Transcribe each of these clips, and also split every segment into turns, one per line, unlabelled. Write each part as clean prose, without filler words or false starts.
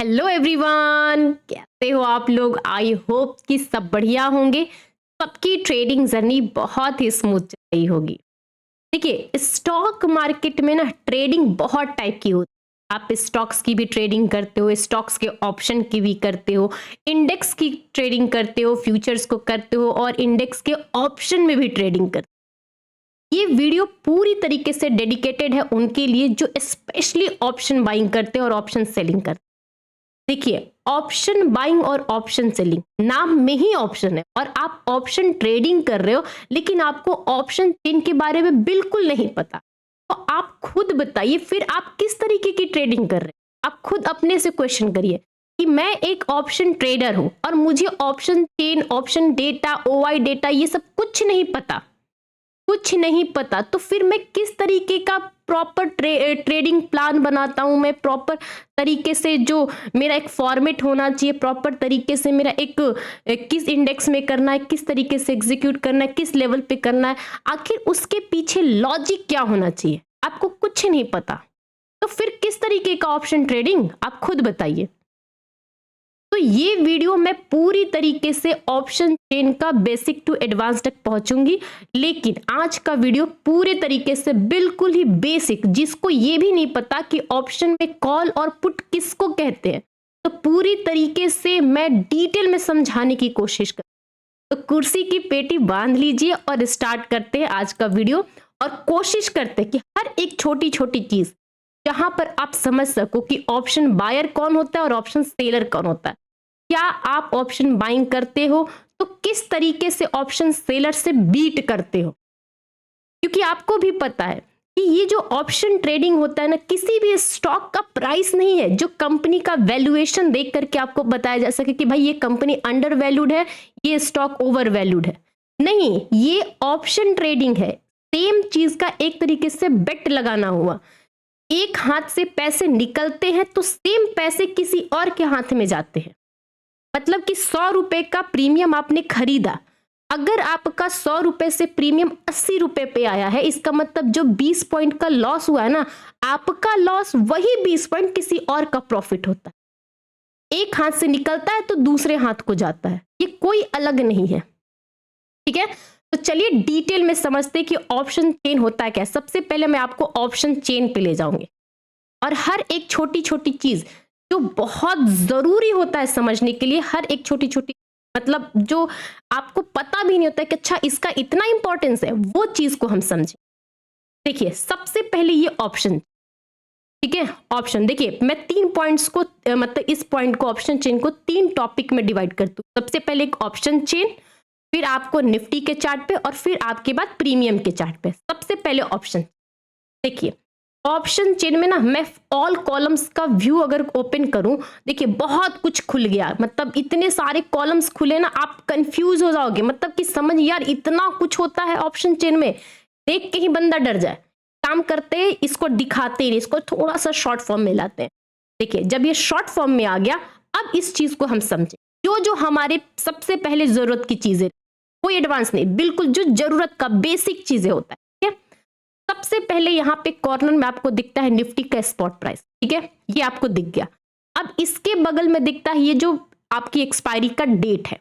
Hello everyone, कैसे हो आप लोग। आई होप कि सब बढ़िया होंगे। सबकी ट्रेडिंग जर्नी बहुत ही स्मूथ चल रही होगी। देखिए, स्टॉक मार्केट में ना ट्रेडिंग बहुत टाइप की होती है। आप स्टॉक्स की भी ट्रेडिंग करते हो, स्टॉक्स के ऑप्शन की भी करते हो, इंडेक्स की ट्रेडिंग करते हो, फ्यूचर्स को करते हो और इंडेक्स के ऑप्शन में भी ट्रेडिंग करते हो। ये वीडियो पूरी तरीके से डेडिकेटेड है उनके लिए जो स्पेशली ऑप्शन बाइंग करते हैं और ऑप्शन सेलिंग करते हैं। देखिए, ऑप्शन बाइंग और ऑप्शन सेलिंग नाम में ही ऑप्शन है और आप ऑप्शन ट्रेडिंग कर रहे हो, लेकिन आपको ऑप्शन चेन के बारे में बिल्कुल नहीं पता। तो आप खुद बताइए फिर आप किस तरीके की ट्रेडिंग कर रहे हो। आप खुद अपने से क्वेश्चन करिए कि मैं एक ऑप्शन ट्रेडर हूं और मुझे option chain, option data, OI data ये सब कुछ नहीं पता, कुछ नहीं पता। तो फिर मैं किस तरीके का प्रॉपर ट्रेडिंग प्लान बनाता हूं। मैं प्रॉपर तरीके से जो मेरा एक फॉर्मेट होना चाहिए, प्रॉपर तरीके से मेरा किस इंडेक्स में करना है, किस तरीके से एग्जीक्यूट करना है, किस लेवल पे करना है, आखिर उसके पीछे लॉजिक क्या होना चाहिए, आपको कुछ नहीं पता। तो फिर किस तरीके का ऑप्शन ट्रेडिंग, आप खुद बताइए। तो ये वीडियो मैं पूरी तरीके से ऑप्शन चेन का बेसिक टू एडवांस तक पहुंचूंगी, लेकिन आज का वीडियो पूरे तरीके से बिल्कुल ही बेसिक, जिसको ये भी नहीं पता कि ऑप्शन में कॉल और पुट किसको कहते हैं, तो पूरी तरीके से मैं डिटेल में समझाने की कोशिश कर। तो कुर्सी की पेटी बांध लीजिए और स्टार्ट करते हैं आज का वीडियो। और कोशिश करते हैं कि हर एक छोटी छोटी चीज जहां पर आप समझ सको कि ऑप्शन बायर कौन होता है और ऑप्शन सेलर कौन होता है। क्या आप ऑप्शन बाइंग करते हो तो किस तरीके से ऑप्शन सेलर से बीट करते हो, क्योंकि आपको भी पता है कि ये जो ऑप्शन ट्रेडिंग होता है ना, किसी भी स्टॉक का प्राइस नहीं है जो कंपनी का वैल्यूएशन देख करके आपको बताया जा सके कि भाई ये कंपनी अंडर वैल्यूड है, ये स्टॉक ओवर वैल्यूड है। नहीं, ये ऑप्शन ट्रेडिंग है। सेम चीज का एक तरीके से बेट लगाना हुआ। एक हाथ से पैसे निकलते हैं तो सेम पैसे किसी और के हाथ में जाते हैं। मतलब कि 100 रुपए का प्रीमियम आपने खरीदा, अगर आपका 100 रुपए से प्रीमियम 80 रुपए पे आया है, इसका मतलब जो 20 पॉइंट का लॉस हुआ है ना, आपका लॉस वही 20 पॉइंट किसी और का प्रॉफिट होता है। एक हाथ से निकलता है तो दूसरे हाथ को जाता है, ये कोई अलग नहीं है। ठीक है, तो चलिए डिटेल में समझते कि ऑप्शन चेन होता है क्या। सबसे पहले मैं आपको ऑप्शन चेन पे ले जाऊंगी और हर एक छोटी छोटी चीज जो बहुत जरूरी होता है समझने के लिए, हर एक छोटी छोटी मतलब जो आपको पता भी नहीं होता है कि अच्छा इसका इतना इंपॉर्टेंस है, वो चीज को हम समझें। देखिए, सबसे पहले ये ऑप्शन, ठीक है, ऑप्शन देखिए मैं 3 पॉइंट्स को मतलब इस पॉइंट को, ऑप्शन चेन को 3 टॉपिक में डिवाइड करती हूँ। सबसे पहले एक ऑप्शन चेन, फिर आपको निफ्टी के चार्ट पे और फिर आपके बाद प्रीमियम के चार्ट पे। सबसे पहले ऑप्शन देखिए, ऑप्शन चेन में ना मैं ऑल कॉलम्स का व्यू अगर ओपन करूं, देखिए बहुत कुछ खुल गया। मतलब इतने सारे कॉलम्स खुले ना, आप कंफ्यूज हो जाओगे। मतलब कि समझ यार इतना कुछ होता है ऑप्शन चेन में, देख के ही बंदा डर जाए। काम करते हैं, इसको दिखाते ही, इसको थोड़ा सा शॉर्ट फॉर्म में लाते हैं। देखिए, जब ये शॉर्ट फॉर्म में आ गया, अब इस चीज को हम समझे। जो जो हमारे सबसे पहले जरूरत की चीजें, कोई एडवांस नहीं, बिल्कुल जो जरूरत का बेसिक चीजें होता है। सबसे पहले यहां पे कॉर्नर में आपको दिखता है निफ्टी का स्पॉट प्राइस। ठीक है, ये आपको दिख गया। अब इसके बगल में दिखता है ये जो आपकी एक्सपायरी का डेट है।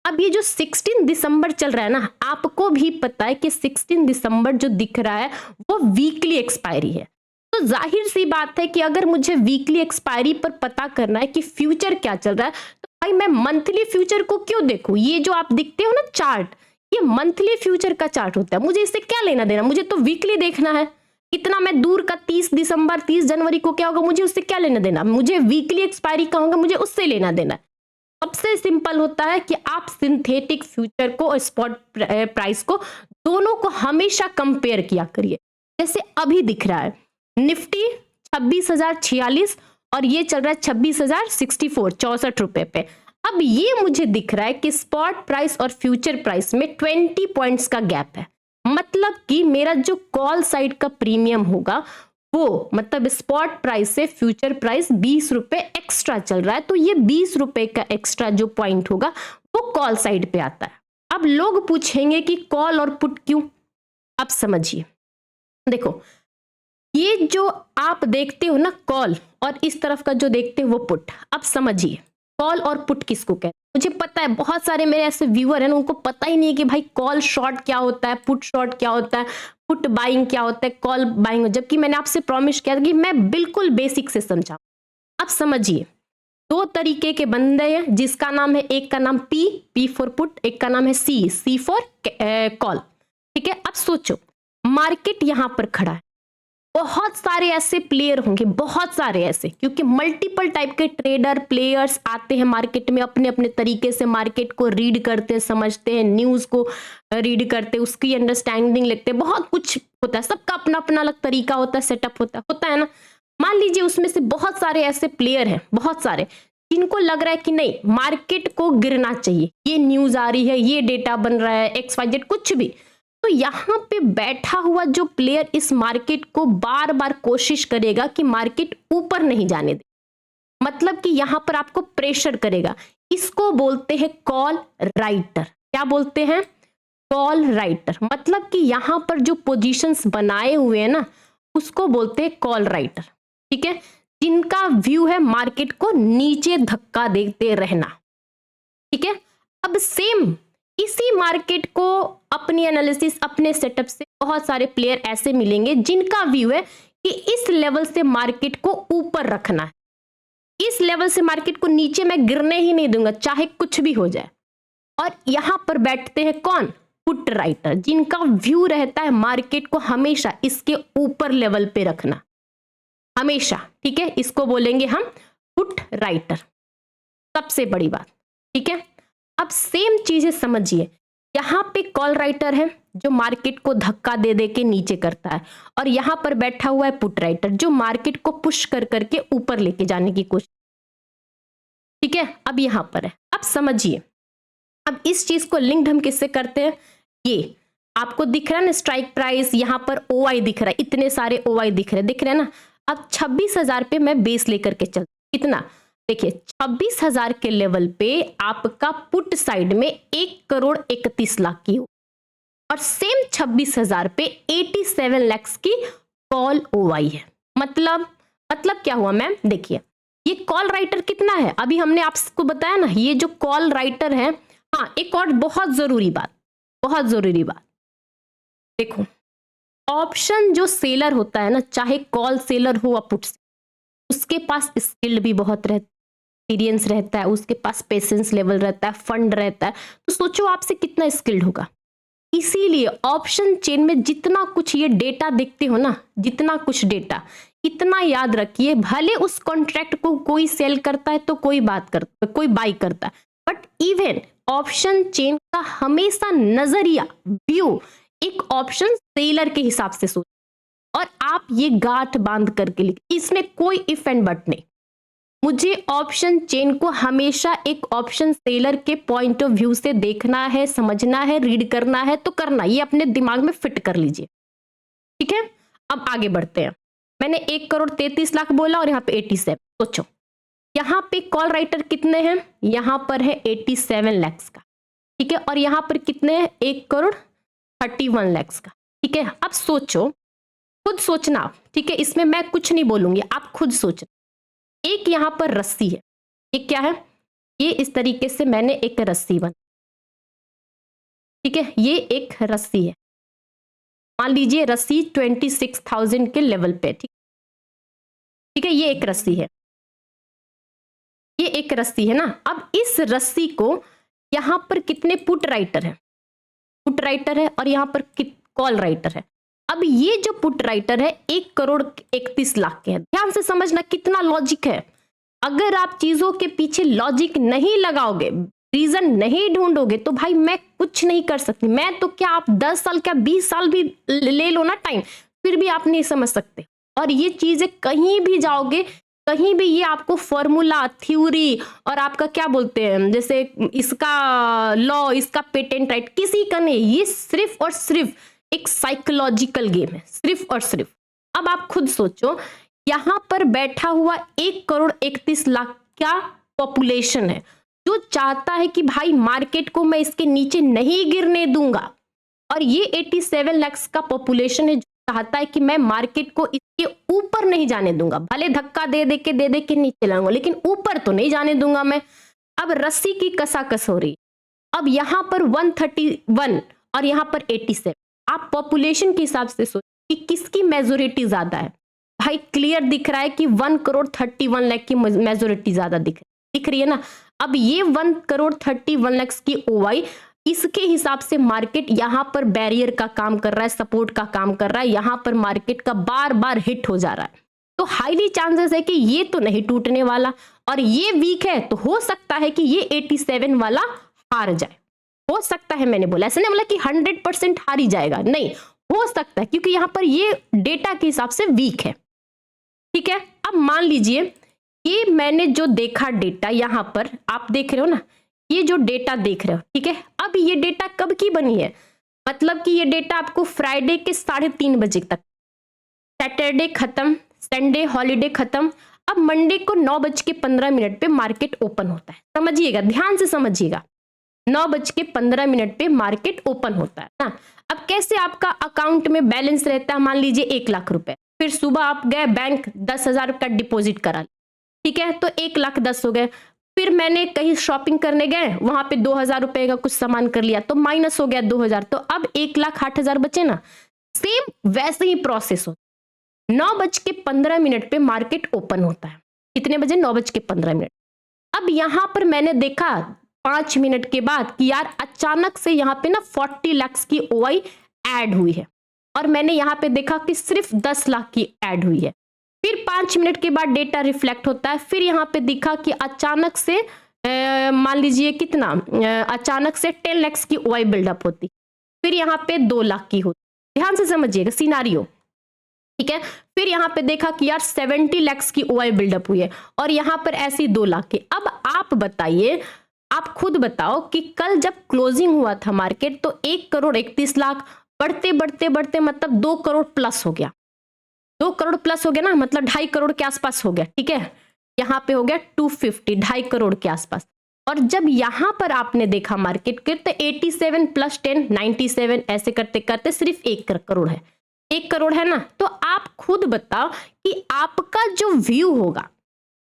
अब ये जो 16 दिसंबर चल रहा है ना, आपको भी पता है कि 16 दिसंबर जो दिख रहा है वो वीकली एक्सपायरी है। तो जाहिर सी बात है कि अगर मुझे वीकली एक्सपायरी पर पता करना है कि फ्यूचर क्या चल रहा है, तो भाई मैं मंथली फ्यूचर को क्यों देखूं। ये जो आप दिखते हो ना चार्ट, ये मंथली फ्यूचर का चार्ट होता है। मुझे इससे क्या लेना देना, मुझे तो वीकली देखना है। इतना मैं दूर का 30 दिसंबर 30 जनवरी को क्या होगा, मुझे उससे क्या लेना देना। मुझे वीकली एक्सपायरी का होगा, मुझे उससे लेना देना। सबसे सिंपल होता है कि आप सिंथेटिक फ्यूचर को और स्पॉट प्राइस को, दोनों को हमेशा कंपेयर किया करिए। जैसे अभी दिख रहा है निफ्टी 26,046 और ये चल रहा है 26,064, 64 रुपए पे। अब ये मुझे दिख रहा है कि स्पॉट प्राइस और फ्यूचर प्राइस में 20 पॉइंट्स का गैप है। मतलब कि मेरा जो कॉल साइड का प्रीमियम होगा वो, मतलब स्पॉट प्राइस से फ्यूचर प्राइस 20 रुपए एक्स्ट्रा चल रहा है, तो ये 20 रुपए का एक्स्ट्रा जो पॉइंट होगा वो कॉल साइड पे आता है। अब लोग पूछेंगे कि कॉल और पुट क्यों। अब समझिए, देखो ये जो आप देखते हो ना कॉल, और इस तरफ का जो देखते हो वो पुट, अब समझिए कॉल और पुट किसको कहते हैं। मुझे पता है बहुत सारे मेरे ऐसे व्यूअर हैं उनको पता ही नहीं है कि भाई कॉल शॉर्ट क्या होता है, पुट शॉर्ट क्या होता है, पुट बाइंग क्या होता है, कॉल बाइंग, जबकि मैंने आपसे प्रॉमिस किया था कि मैं बिल्कुल बेसिक से समझाऊं। अब समझिए, दो तरीके के बंदे हैं जिसका नाम है, एक का नाम पी फॉर पुट, एक का नाम है सी फॉर कॉल। ठीक है, अब सोचो मार्केट यहां पर खड़ा है, बहुत सारे ऐसे प्लेयर होंगे, बहुत सारे ऐसे, क्योंकि मल्टीपल टाइप के ट्रेडर प्लेयर्स आते हैं मार्केट में, अपने अपने तरीके से मार्केट को रीड करते हैं, समझते हैं, न्यूज को रीड करते हैं, उसकी अंडरस्टैंडिंग लेते हैं, बहुत कुछ होता है, सबका अपना अपना अलग तरीका होता है, सेटअप होता है ना। मान लीजिए उसमें से बहुत सारे ऐसे प्लेयर हैं, बहुत सारे, जिनको लग रहा है कि नहीं मार्केट को गिरना चाहिए, ये न्यूज आ रही है, ये डेटा बन रहा है, XYZ कुछ भी, तो यहां पे बैठा हुआ जो प्लेयर इस मार्केट को बार बार कोशिश करेगा कि मार्केट ऊपर नहीं जाने दे, मतलब कि यहां पर आपको प्रेशर करेगा। इसको बोलते हैं कॉल राइटर। क्या बोलते हैं? Call writer. मतलब कि यहां पर जो पोजीशंस बनाए हुए हैं ना, उसको बोलते हैं कॉल राइटर। ठीक है, जिनका व्यू है मार्केट को नीचे धक्का देते रहना। ठीक है, अब सेम इसी मार्केट को अपनी एनालिसिस, अपने सेटअप से बहुत सारे प्लेयर ऐसे मिलेंगे जिनका व्यू है कि इस लेवल से मार्केट को ऊपर रखना है, इस लेवल से मार्केट को नीचे मैं गिरने ही नहीं दूंगा चाहे कुछ भी हो जाए। और यहां पर बैठते हैं कौन? पुट राइटर, जिनका व्यू रहता है मार्केट को हमेशा इसके ऊपर लेवल पे रखना, हमेशा। ठीक है, इसको बोलेंगे हम पुट राइटर, सबसे बड़ी बात। ठीक है, अब सेम चीजें समझिए, यहां पे कॉल राइटर है जो मार्केट को धक्का दे दे के नीचे करता है, और यहां पर बैठा हुआ है पुट राइटर जो मार्केट को पुश कर करके ऊपर लेके जाने की कोशिश। ठीक है, अब यहां पर है, अब समझिए, अब इस चीज को लिंक्ड हम किससे करते हैं? ये आपको दिख रहा है ना स्ट्राइक प्राइस, यहां पर OI दिख रहा है, इतने सारे OI दिख रहे हैं ना। अब 26,000 पे मैं बेस लेकर के चल, कितना देखिए 26,000 के लेवल पे आपका पुट साइड में 1,31,00,000 की हो, और सेम 26,000 पे 87 लाख की कॉल OI है। मतलब क्या हुआ मैम? देखिए ये कॉल राइटर कितना है, अभी हमने आपको बताया ना, ये जो कॉल राइटर है। हाँ, एक और बहुत जरूरी बात, बहुत जरूरी बात, देखो ऑप्शन जो सेलर होता है ना, चाहे कॉल सेलर हो या पुट, उसके पास स्किल भी बहुत रहता है, एक्सपीरियंस रहता है, उसके पास पेशेंस लेवल रहता है, फंड रहता है, तो सोचो आपसे कितना स्किल्ड होगा। इसीलिए ऑप्शन चेन में जितना कुछ ये डेटा देखते हो ना, जितना कुछ डेटा, इतना याद रखिए, भले उस कॉन्ट्रैक्ट को कोई सेल करता है तो कोई बात करता है, कोई बाई करता है, बट इवन ऑप्शन चेन का हमेशा नजरिया, व्यू एक ऑप्शन सेलर के हिसाब से सोच, और आप ये गांठ बांध करके लिख, इसमें कोई इफ एंड बट नहीं। मुझे ऑप्शन चेन को हमेशा एक ऑप्शन सेलर के पॉइंट ऑफ व्यू से देखना है, समझना है, रीड करना है तो करना, ये अपने दिमाग में फिट कर लीजिए। ठीक है, अब आगे बढ़ते हैं। मैंने 1,33,00,000 बोला और यहाँ पे 87, सोचो यहाँ पे कॉल राइटर कितने हैं, यहाँ पर है 87 लाख का। ठीक है, और यहाँ पर कितने हैं? 1,31 लाख का। ठीक है, अब सोचो, खुद सोचना। ठीक है, इसमें मैं कुछ नहीं बोलूंगी, आप खुद सोचना। एक यहां पर रस्सी है, ये क्या है? ये इस तरीके से मैंने एक रस्सी बना, ठीक है, ये एक रस्सी है, मान लीजिए रस्सी 26,000 के लेवल पे। ठीक है, ये एक रस्सी है, ये एक रस्सी है ना। अब इस रस्सी को यहां पर कितने पुट राइटर है? पुट राइटर है, और यहां पर कॉल राइटर है। अब ये जो पुट राइटर है 1,31,00,000 के हैं। ध्यान से समझना कितना लॉजिक है। अगर आप चीजों के पीछे लॉजिक नहीं लगाओगे, रीजन नहीं ढूंढोगे, तो भाई मैं कुछ नहीं कर सकती। मैं तो क्या, आप 10 साल क्या 20 साल भी ले लो ना टाइम, फिर भी आप नहीं समझ सकते। और ये चीजें कहीं भी जाओगे, कहीं भी ये आपको फॉर्मूला, थ्योरी और आपका क्या बोलते हैं, जैसे इसका लॉ, इसका पेटेंट राइट, किसी का नहीं, ये सिर्फ और सिर्फ एक साइकोलॉजिकल गेम है, सिर्फ और सिर्फ। अब आप खुद सोचो, यहां पर बैठा हुआ 1,31,00,000 का पॉपुलेशन है, जो चाहता है कि भाई मार्केट को मैं इसके नीचे नहीं गिरने दूंगा, और ये 87 लाख का पॉपुलेशन है जो चाहता है कि मैं मार्केट को इसके ऊपर नहीं जाने दूंगा, भले धक्का दे दे के नीचे लाऊंगा, लेकिन ऊपर तो नहीं जाने दूंगा मैं। अब रस्सी की कसाकस हो रही है। अब यहां पर 131 और यहां पर 87, आप पॉपुलेशन के हिसाब से सोचिए कि किसकी मेजोरिटी ज्यादा है। भाई क्लियर दिख रहा है कि 1,31,00,000 की मेजोरिटी ज्यादा दिख रही है ना। अब ये 1,31,00,000 की ओवाई, इसके हिसाब से मार्केट यहां पर बैरियर का काम कर रहा है, सपोर्ट का काम कर रहा है, यहां पर मार्केट का बार बार हिट हो जा रहा है। तो हाईली चांसेस है कि ये तो नहीं टूटने वाला, और ये वीक है तो हो सकता है कि ये 87 वाला हार जाए। हो सकता है, मैंने बोला, ऐसे नहीं बोला कि 100% हार ही जाएगा, नहीं, हो सकता है, क्योंकि यहां पर ये डेटा के हिसाब से वीक है। ठीक है, अब मान लीजिए ये मैंने जो देखा डेटा, यहां पर आप देख रहे हो ना, ये जो डेटा देख रहे हो, ठीक है। अब ये डेटा कब की बनी है, मतलब कि ये डेटा आपको फ्राइडे के 3:30 बजे तक, सैटरडे खत्म, संडे हॉलीडे खत्म, अब मंडे को 9:15 पे मार्केट ओपन होता है। समझिएगा, ध्यान से समझिएगा, 9:15 पे मार्केट ओपन होता है ना। अब कैसे आपका अकाउंट में बैलेंस रहता है, मान लीजिए 1,00,000 रुपए, फिर सुबह आप गए बैंक 10,000 का डिपॉजिट करा, ठीक है, तो 1,10,000 हो गए। फिर मैंने कहीं शॉपिंग करने गए, वहां पे 2,000 रुपए का कुछ सामान कर लिया, तो माइनस हो गया 2,000, तो अब 1,08,000 बचे ना। सेम वैसे ही प्रोसेस हो, 9:15 पे मार्केट ओपन होता है। कितने बजे, 9:15। अब यहां पर मैंने देखा 5 मिनट के बाद कि यार अचानक से यहां पे ना 40 लाख की ओआई ऐड हुई है, और मैंने यहां पे देखा कि सिर्फ 10 लाख की ऐड हुई है। फिर 5 मिनट के बाद डेटा रिफ्लेक्ट होता है, फिर यहां पे दिखा कि अचानक से मान लीजिए कितना, अचानक से 10 लाख की ओआई बिल्डअप होती, फिर यहां पे 2 लाख की होती। ध्यान से समझिएगा सिनारियो, ठीक है। फिर यहां पे देखा कि यार 70 लाख की ओआई बिल्डअप हुई है, और यहां पर ऐसी 2 लाख की। अब आप बताइए, आप खुद बताओ कि कल जब क्लोजिंग हुआ था मार्केट, तो 1,31,00,000 बढ़ते बढ़ते बढ़ते मतलब 2 करोड़ प्लस हो गया, 2 करोड़ प्लस हो गया ना, मतलब 2.5 करोड़ के आसपास हो गया, ठीक है। यहां पे हो गया 250, 2.5 करोड़ के आसपास। और जब यहां पर आपने देखा मार्केट के, तो 87 + 10 97, ऐसे करते करते सिर्फ 1 करोड़ है, 1 करोड़ है ना। तो आप खुद बताओ कि आपका जो व्यू होगा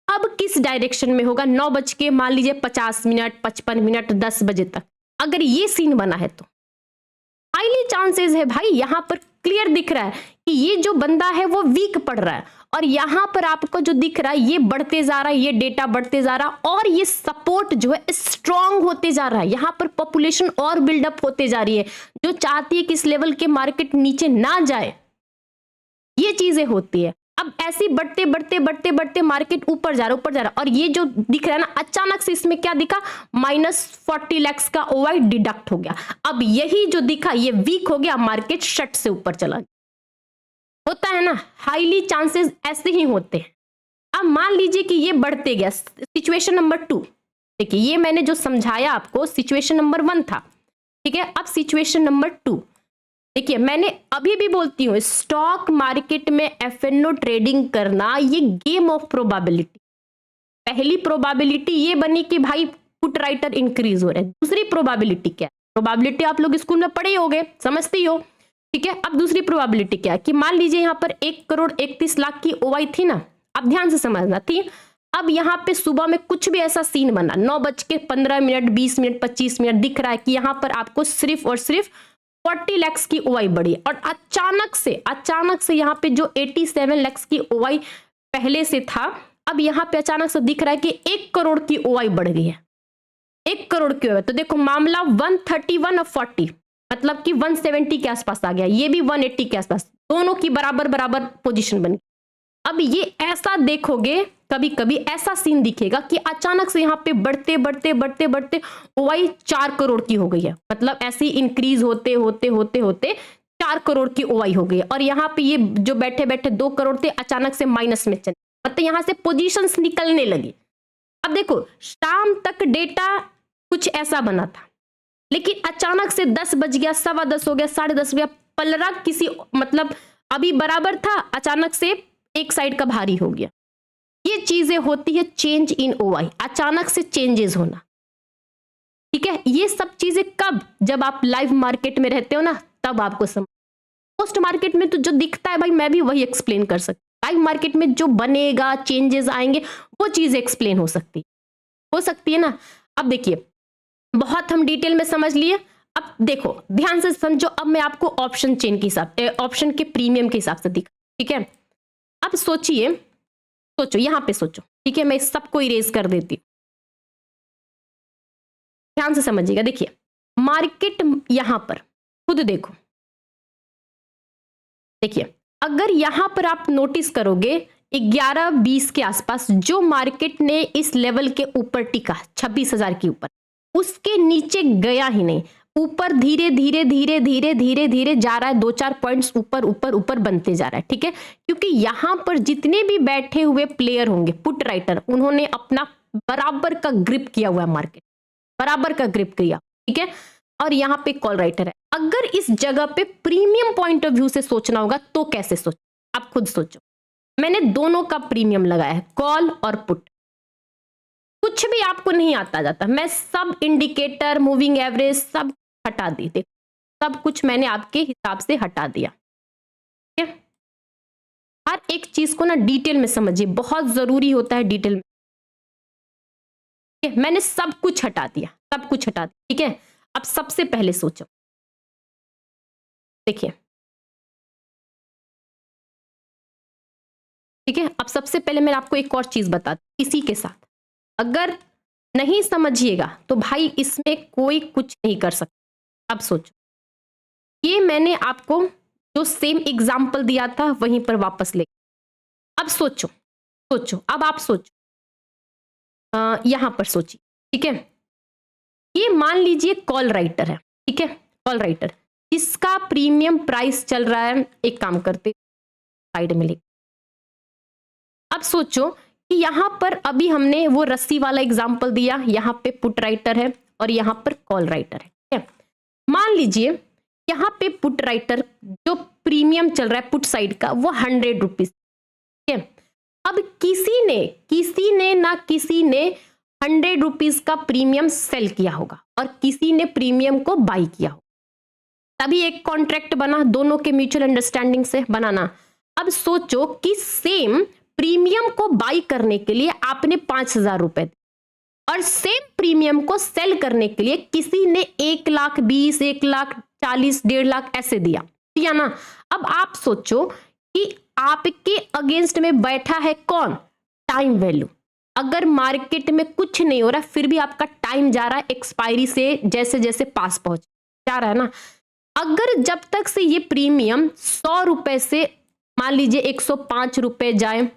अब किस डायरेक्शन में होगा, 9 बज के मान लीजिए 50 मिनट, 55 मिनट, 10 बजे तक, अगर ये सीन बना है तो हाईली चांसेस है भाई, यहां पर क्लियर दिख रहा है कि ये जो बंदा है वो वीक पड़ रहा है, और यहां पर आपको जो दिख रहा है ये बढ़ते जा रहा है, ये डेटा बढ़ते जा रहा है, और ये सपोर्ट जो है स्ट्रांग होते जा रहा है। यहां पर पॉपुलेशन और बिल्डअप होते जा रही है, जो चाहती है कि इस लेवल के मार्केट नीचे ना जाए, ये चीजें होती है। अब ऐसे बढ़ते बढ़ते बढ़ते बढ़ते मार्केट ऊपर जा रहा है, और ये जो दिख रहा है ना, अचानक से इसमें क्या दिखा, -40 लाख का ओआई डिडक्ट हो गया। अब यही जो दिखा ये वीक हो गया, मार्केट शट से ऊपर चला गया। होता है ना, हाईली चांसेस ऐसे ही होते हैं। अब मान लीजिए कि ये बढ़ते गया, सिचुएशन नंबर 2, देखिए ये मैंने जो समझाया आपको सिचुएशन नंबर 1 था, ठीक है। अब सिचुएशन नंबर 2 देखिए, मैंने अभी भी बोलती हूं, स्टॉक मार्केट में एफएनओ ट्रेडिंग करना ये गेम ऑफ प्रोबेबिलिटी। पहली प्रोबेबिलिटी ये बनी कि भाई पुट राइटर इंक्रीज हो रहे हैं। दूसरी प्रोबेबिलिटी क्या है, प्रोबेबिलिटी आप लोग स्कूल में पढ़े होंगे, समझते ही हो, ठीक है। अब दूसरी प्रोबेबिलिटी क्या है कि मान लीजिए यहां पर 1,31,00,000 की ओवाई थी ना, अब ध्यान से समझना थी। अब यहां पे सुबह में कुछ भी ऐसा सीन बना, 9:15, 20 मिनट, 25 मिनट, दिख रहा है कि यहां पर आपको सिर्फ और सिर्फ 40 लाख की ओवाई बढ़ी, और अचानक से यहां पे जो 87 लाख की ओवाई पहले से था, अब यहां पे अचानक से दिख रहा है कि 1 करोड़ की ओवाई बढ़ गई है, 1 करोड़ की ओवाई। तो देखो मामला 131 और 40, मतलब कि 170 के आसपास आ गया, ये भी 180 के आसपास, दोनों की बराबर बराबर पोजीशन बन गई। अब ये ऐसा देखोगे, कभी कभी ऐसा सीन दिखेगा कि अचानक से यहाँ पे बढ़ते बढ़ते बढ़ते बढ़ते ओवाई 4 करोड़ की हो गई है, मतलब ऐसे ही इंक्रीज होते होते होते होते 4 करोड़ की ओवाई हो गई है, और यहाँ पे ये जो बैठे बैठे 2 करोड़ थे अचानक से माइनस में चले, मतलब यहाँ से पोजीशंस निकलने लगी। अब देखो शाम तक डेटा कुछ ऐसा बना था, लेकिन अचानक से 10 बज गया, 10:15 हो गया, 10:30 हो गया, पलरा किसी, मतलब अभी बराबर था, अचानक से एक साइड का भारी हो गया। ये चीजें होती है चेंज इन ओआई, अचानक से चेंजेस होना, ठीक है। ये सब चीजें कब, जब आप लाइव मार्केट में रहते हो ना, तब आपको समझ पोस्ट मार्केट में तो जो दिखता है भाई मैं भी वही एक्सप्लेन कर सकती हूँ, लाइव मार्केट में जो बनेगा, चेंजेस आएंगे, वो चीज एक्सप्लेन हो सकती है ना। अब देखिए, बहुत हम डिटेल में समझ लिए। अब देखो ध्यान से समझो, अब मैं आपको ऑप्शन चेन के हिसाब, ऑप्शन के प्रीमियम के हिसाब से दिखा, ठीक है। अब सोचिए, सोचो यहां पे सोचो, ठीक है, मैं सबको इरेज कर देती हूं, ध्यान से समझिएगा। देखिए मार्केट यहां पर खुद देखो, देखिए अगर यहां पर आप नोटिस करोगे 11-20 के आसपास जो मार्केट ने इस लेवल के ऊपर टिका 26,000 के ऊपर, उसके नीचे गया ही नहीं, ऊपर धीरे धीरे धीरे धीरे धीरे धीरे जा रहा है, 2-4 पॉइंट्स ऊपर ऊपर ऊपर बनते जा रहा है, ठीक है। क्योंकि यहां पर जितने भी बैठे हुए प्लेयर होंगे पुट राइटर, उन्होंने अपना बराबर का ग्रिप किया हुआ है, मार्केट बराबर का ग्रिप किया, ठीक है। और यहां पे कॉल राइटर है। अगर इस जगह पे प्रीमियम पॉइंट ऑफ व्यू से सोचना होगा तो कैसे सोचो, आप खुद सोचो। मैंने दोनों का प्रीमियम लगाया है, कॉल और पुट। कुछ भी आपको नहीं आता जाता, मैं सब इंडिकेटर, मूविंग एवरेज सब हटा दी, देखो सब कुछ मैंने आपके हिसाब से हटा दिया, ठीक है। हर एक चीज को ना डिटेल में समझिए, बहुत जरूरी होता है डिटेल में, ठीक है। मैंने सब कुछ हटा दिया, सब कुछ हटा दिया, ठीक है। अब सबसे पहले सोचो, देखिए ठीक है। अब सबसे पहले मैं आपको एक और चीज बताती, इसी के साथ अगर नहीं समझिएगा तो भाई इसमें कोई कुछ नहीं कर सकता। अब सोचो, ये मैंने आपको जो सेम एग्जाम्पल दिया था वहीं पर वापस ले, अब सोचो, सोचो अब आप सोचो, यहां पर सोचिए, ठीक है। ये मान लीजिए कॉल राइटर है, ठीक है, कॉल राइटर, इसका प्रीमियम प्राइस चल रहा है, एक काम करते साइड में ले। अब सोचो कि यहां पर अभी हमने वो रस्सी वाला एग्जाम्पल दिया, यहां पे पुट राइटर है और यहां पर कॉल राइटर है, ठीक है। मान लीजिए यहां पे पुट राइटर जो प्रीमियम चल रहा है पुट साइड का वो 100 रुपीज, ठीक है। अब किसी ने ना किसी ने 100 रुपीज का प्रीमियम सेल किया होगा और किसी ने प्रीमियम को बाई किया होगा, तभी एक कॉन्ट्रैक्ट बना, दोनों के म्यूचुअल अंडरस्टैंडिंग से बनाना। अब सोचो कि सेम प्रीमियम को बाई करने के लिए आपने 5,000 रुपए और सेम प्रीमियम को सेल करने के लिए किसी ने 1,20,000, 1,40,000, 1,50,000 ऐसे दिया ना। अब आप सोचो कि आपके अगेंस्ट में बैठा है कौन, टाइम वैल्यू। अगर मार्केट में कुछ नहीं हो रहा फिर भी आपका टाइम जा रहा है एक्सपायरी से, जैसे जैसे पास पहुंच जा रहा है ना। अगर जब तक से ये प्रीमियम 100 रुपए से मान लीजिए 105 रुपए जाए,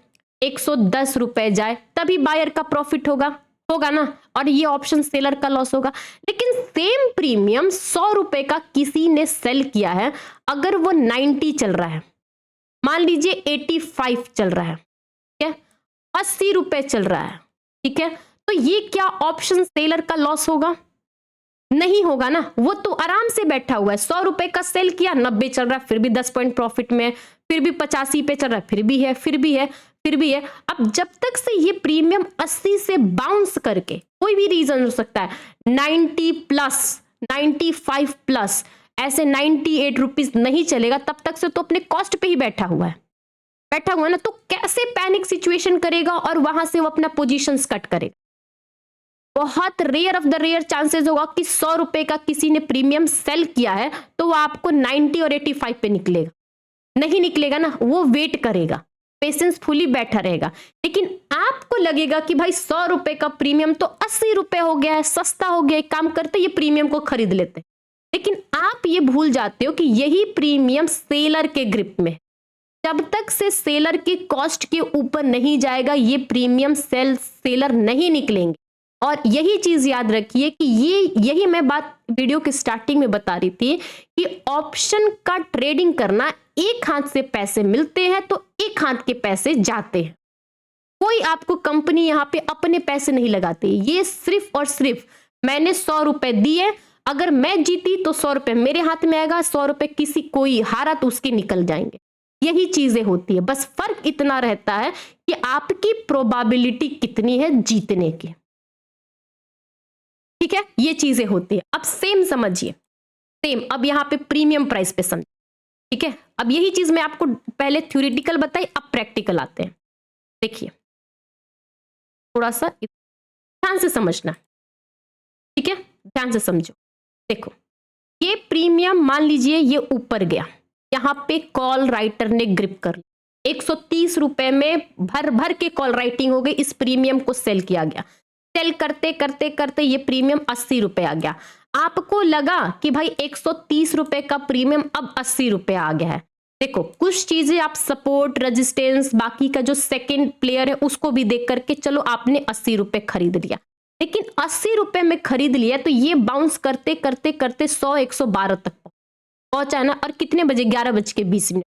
110 रुपए जाए, तभी बायर का प्रॉफिट होगा ना, और ये ऑप्शन सेलर का लॉस होगा। लेकिन सेम प्रीमियम 100 रुपए का किसी ने सेल किया है, अगर वो 90 चल रहा है, मान लीजिए 85 चल रहा है, ठीक है, 80 रुपए चल रहा है, ठीक है, तो ये क्या ऑप्शन सेलर का लॉस होगा? नहीं होगा ना, वो तो आराम से बैठा हुआ है। 100 रुपए का सेल किया, 90 चल रहा है, फिर भी 10 पॉइंट प्रॉफिट में, फिर भी 85 पे चल रहा है, फिर भी है, फिर भी है, फिर भी है। अब जब तक से ये प्रीमियम 80 से बाउंस करके, कोई भी रीजन हो सकता है, 90 प्लस, 95 प्लस, ऐसे 98 रुपीज नहीं चलेगा, तब तक से तो अपने कॉस्ट पे ही बैठा हुआ है ना। तो कैसे पैनिक सिचुएशन करेगा और वहां से वो अपना पोजीशंस कट करेगा? बहुत rare of the rare chances होगा कि 100 रुपए का किसी ने प्रीमियम सेल किया है तो वो आपको 90 और 85 पे निकलेगा, नहीं निकलेगा ना, वो वेट करेगा, पेशेंसफुली बैठा रहेगा। लेकिन आपको लगेगा कि भाई 100 रुपए का प्रीमियम तो 80 रुपए हो गया है, सस्ता हो गया है, काम करते ये प्रीमियम को खरीद लेते। लेकिन आप ये भूल जाते हो कि यही प्रीमियम सेलर के ग्रिप में, जब तक से सेलर के कॉस्ट के ऊपर नहीं जाएगा ये प्रीमियम सेलर नहीं निकलेंगे। और यही चीज याद रखिए कि यही मैं बात वीडियो के स्टार्टिंग में बता रही थी कि ऑप्शन का ट्रेडिंग करना, एक हाथ से पैसे मिलते हैं तो एक हाथ के पैसे जाते हैं। कोई आपको कंपनी यहां पे अपने पैसे नहीं लगाती, ये सिर्फ और सिर्फ मैंने 100 रुपए दिए, अगर मैं जीती तो 100 रुपए मेरे हाथ में आएगा, 100 रुपए किसी कोई हारा तो उसके निकल जाएंगे। यही चीजें होती है, बस फर्क इतना रहता है कि आपकी प्रोबेबिलिटी कितनी है जीतने की, ठीक है, ये चीजें होती है। अब सेम समझिए, सेम अब यहां पे प्रीमियम प्राइस पे समझिए। ठीक है, अब यही चीज मैं आपको पहले थ्योरेटिकल बताई, अब प्रैक्टिकल आते हैं। देखिए थोड़ा सा ध्यान से समझना, ठीक है, ध्यान से समझो। देखो ये प्रीमियम मान लीजिए ये ऊपर गया, यहाँ पे कॉल राइटर ने ग्रिप कर लिया, 130 रुपए में भर भर के कॉल राइटिंग हो गई, इस प्रीमियम को सेल किया गया। सेल करते करते करते ये प्रीमियम 80 रुपए आ गया। आपको लगा कि भाई 130 रुपए का प्रीमियम अब 80 रुपए आ गया है। देखो कुछ चीजें आप सपोर्ट, रेजिस्टेंस, बाकी का जो सेकंड प्लेयर है उसको भी देख करके चलो आपने 80 रुपए खरीद लिया, लेकिन 80 रुपए में खरीद लिया तो ये बाउंस करते करते करते 100 112 तक पहुंचा है ना, और कितने बजे, 11:20।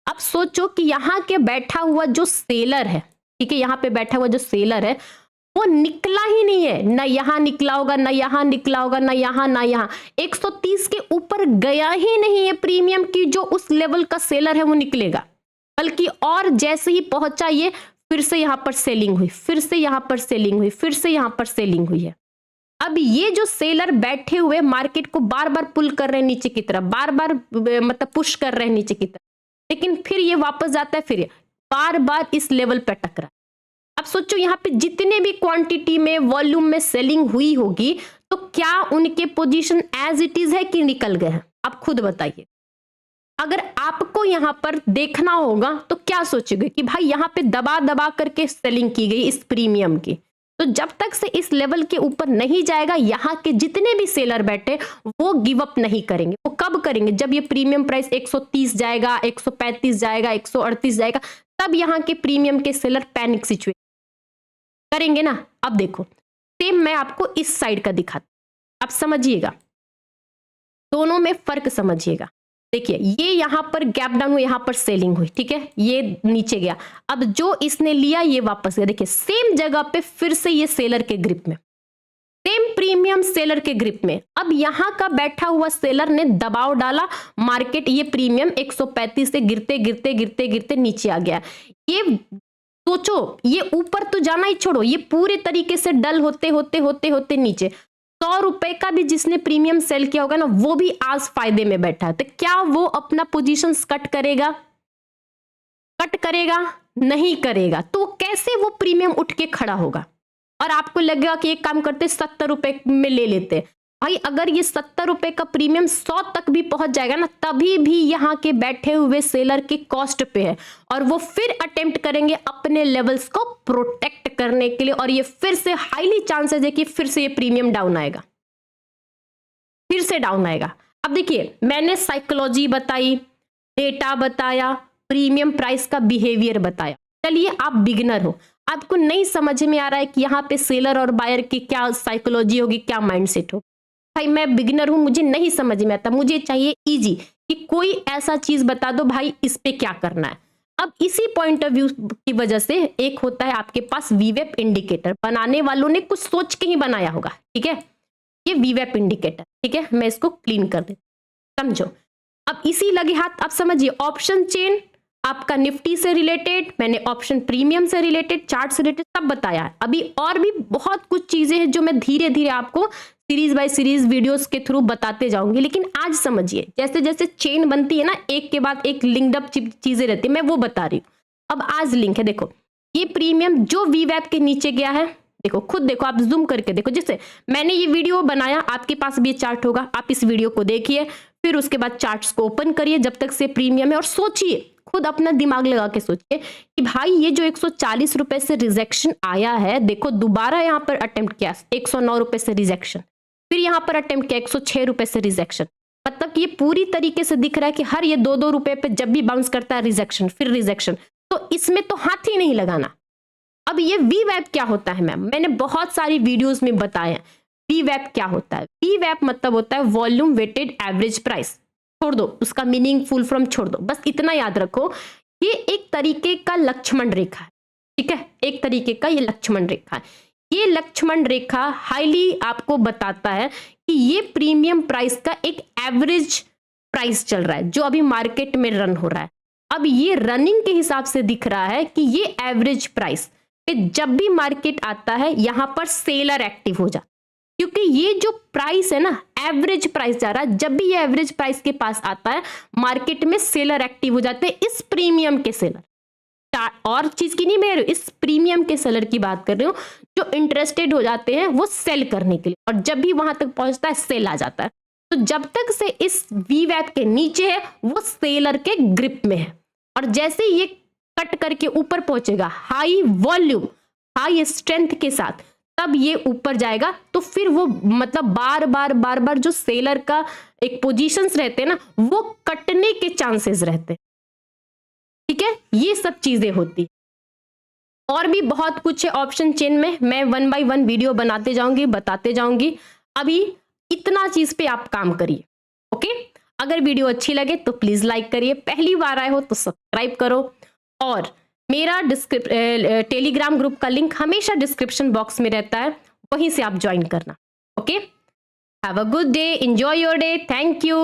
अब सोचो कि यहाँ के बैठा हुआ जो सेलर है, ठीक है, यहाँ पे बैठा हुआ जो सेलर है वो निकला ही नहीं है, ना यहाँ निकला होगा, ना यहाँ निकला होगा, ना यहाँ ना यहाँ, 130 के ऊपर गया ही नहीं है प्रीमियम की जो उस लेवल का सेलर है वो निकलेगा, बल्कि और जैसे ही पहुंचा ये फिर से यहां पर सेलिंग हुई, फिर से यहां पर सेलिंग हुई, फिर से यहां पर सेलिंग हुई है। अब ये जो सेलर बैठे हुए मार्केट को बार बार पुल कर रहे हैं नीचे की तरफ, बार बार मतलब पुश कर रहे हैं नीचे की तरफ, लेकिन फिर ये वापस जाता है, फिर बार बार इस लेवल पर टकरा। अब सोचो यहाँ पे जितने भी क्वांटिटी में, वॉल्यूम में सेलिंग हुई होगी तो क्या उनके पोजीशन एज इट इज है कि निकल गए हैं? आप खुद बताइए। अगर आपको यहां पर देखना होगा तो क्या सोचोगे कि भाई यहां पे दबा दबा करके सेलिंग की गई इस प्रीमियम की, तो जब तक से इस लेवल के ऊपर नहीं जाएगा यहां के जितने भी सेलर बैठे वो गिव अप नहीं करेंगे। वो कब करेंगे? जब ये प्रीमियम प्राइस 130 जाएगा, 135 जाएगा, 138 जाएगा, तब यहां के प्रीमियम के सेलर पैनिक सिचुएशन करेंगे ना। अब देखो सेम मैं आपको इस साइड का दिखाता, आप समझिएगा, दोनों में फर्क समझिएगा। देखिए ये यहां पर गैप डाउन हुई, यहां पर सेलिंग हुई, ठीक है, ये नीचे गया, अब जो इसने लिया ये वापस गया। देखिए सेम जगह पे फिर से ये सेलर के ग्रिप में, सेम प्रीमियम सेलर के ग्रिप में। अब यहां का बैठा हुआ सेलर ने दबाव डाला, मार्केट ये प्रीमियम 135 से गिरते गिरते गिरते गिरते नीचे आ गया। ये सोचो ये ऊपर तो जाना ही छोड़ो, ये पूरे तरीके से डल होते होते होते होते नीचे 100 रुपए का भी जिसने प्रीमियम सेल किया होगा ना वो भी आज फायदे में बैठा है, तो क्या वो अपना पोजीशन कट करेगा? कट करेगा? नहीं करेगा। तो कैसे वो प्रीमियम उठ के खड़ा होगा? और आपको लगेगा कि एक काम करते 70 रुपए में ले लेते। भाई अगर ये 70 रुपए का प्रीमियम 100 तक भी पहुंच जाएगा ना, तभी भी यहाँ के बैठे हुए सेलर के कॉस्ट पे है, और वो फिर अटेम्प्ट करेंगे अपने लेवल्स को प्रोटेक्ट करने के लिए, और ये फिर से हाईली चांसेस है कि फिर से ये प्रीमियम डाउन आएगा, फिर से डाउन आएगा। अब देखिए मैंने साइकोलॉजी बताई, डेटा बताया, प्रीमियम प्राइस का बिहेवियर बताया। चलिए आप बिगिनर हो, आपको नहीं समझ में आ रहा है कि यहाँ पे सेलर और बायर की क्या साइकोलॉजी होगी, क्या माइंडसेट हो। भाई मैं बिगिनर हूं, मुझे नहीं समझ में आता, मुझे चाहिए इजी, कि कोई ऐसा चीज बता दो भाई इस पे क्या करना है। अब इसी पॉइंट ऑफ व्यू की वजह से एक होता है आपके पास वीवेप इंडिकेटर, बनाने वालों ने कुछ सोच के ही बनाया होगा, ठीक है, ये वीवेप इंडिकेटर, ठीक है, मैं इसको क्लीन कर देती, समझो। अब इसी लगे हाथ आप समझिए, ऑप्शन चेन आपका निफ्टी से रिलेटेड, मैंने ऑप्शन प्रीमियम से रिलेटेड, चार्ट से रिलेटेड सब बताया है। अभी और भी बहुत कुछ चीजें हैं जो मैं धीरे धीरे आपको सीरीज बाय सीरीज वीडियोस के थ्रू बताते जाऊंगी, लेकिन आज समझिए जैसे जैसे चेन बनती है ना, एक के बाद एक लिंक्ड अप चीजें रहती है, मैं वो बता रही हूँ। अब आज लिंक है, देखो ये प्रीमियम जो वीवैप के नीचे गया है, देखो खुद देखो, आप जूम करके देखो, जिससे मैंने ये वीडियो बनाया आपके पास भी ये चार्ट होगा, आप इस वीडियो को देखिए, फिर उसके बाद चार्ट्स को ओपन करिए जब तक से प्रीमियम है, और सोचिए, खुद अपना दिमाग लगा के सोचिए कि भाई ये जो 140 रुपए से रिजेक्शन आया है, देखो दोबारा यहाँ पर अटेम्प्ट किया 109 रुपए से रिजेक्शन, फिर यहाँ पर अटेम्प्ट किया 106 रुपए से रिजेक्शन, मतलब कि ये पूरी तरीके से दिख रहा है कि हर ये 2-2 रुपए पे जब भी बाउंस करता है रिजेक्शन, फिर रिजेक्शन, तो इसमें तो हाथ ही नहीं लगाना। अब ये वीवैप क्या होता है मैम, मैंने बहुत सारी वीडियोस में बताया है वीवैप क्या होता है। वीवैप मतलब होता है वॉल्यूम वेटेड एवरेज प्राइस, छोड़ दो उसका मीनिंग फुल फॉर्म छोड़ दो, बस इतना याद रखो, ये एक तरीके का लक्ष्मण रेखा है, ठीक है, एक तरीके का ये लक्ष्मण रेखा है। ये लक्ष्मण रेखा हाईली आपको बताता है कि ये प्रीमियम प्राइस का एक एवरेज प्राइस चल रहा है जो अभी मार्केट में रन हो रहा है। अब ये रनिंग के हिसाब से दिख रहा है कि ये एवरेज प्राइस पे जब भी मार्केट आता है यहां पर सेलर एक्टिव हो जाता है, क्योंकि ये जो प्राइस है ना, एवरेज प्राइस जा रहा है, जब भी ये एवरेज प्राइस के पास आता है मार्केट में सेलर एक्टिव हो जाते हैं, इस प्रीमियम के सेलर। और चीज की नहीं, मैं इस प्रीमियम के सेलर की बात कर रही हूँ, जो इंटरेस्टेड हो जाते हैं वो सेल करने के लिए, और जब भी वहां तक पहुंचता है सेल आ जाता है। तो जब तक से इस वीवैप के नीचे है वो सेलर के ग्रिप में है, और जैसे ये कट करके ऊपर पहुंचेगा हाई वॉल्यूम हाई स्ट्रेंथ के साथ, तब ये ऊपर जाएगा। तो फिर वो मतलब बार बार जो सेलर का एक पोजीशंस रहते हैं ना, वो कटने के चांसेस रहते हैं। ठीक है, ये सब चीजें होती। और भी बहुत कुछ है ऑप्शन चेन में, मैं 1 बाय 1 वीडियो बनाते जाऊंगी, बताते जाऊंगी। अभी इतना चीज पे आप काम करिए। ओके, अगर वीडियो अच्छी लगे तो प्लीज लाइक करिए, पहली बार आए हो तो सब्सक्राइब करो, और मेरा टेलीग्राम ग्रुप का लिंक हमेशा डिस्क्रिप्शन बॉक्स में रहता है, वहीं से आप ज्वाइन करना। Okay, have a good day, enjoy your day, thank you.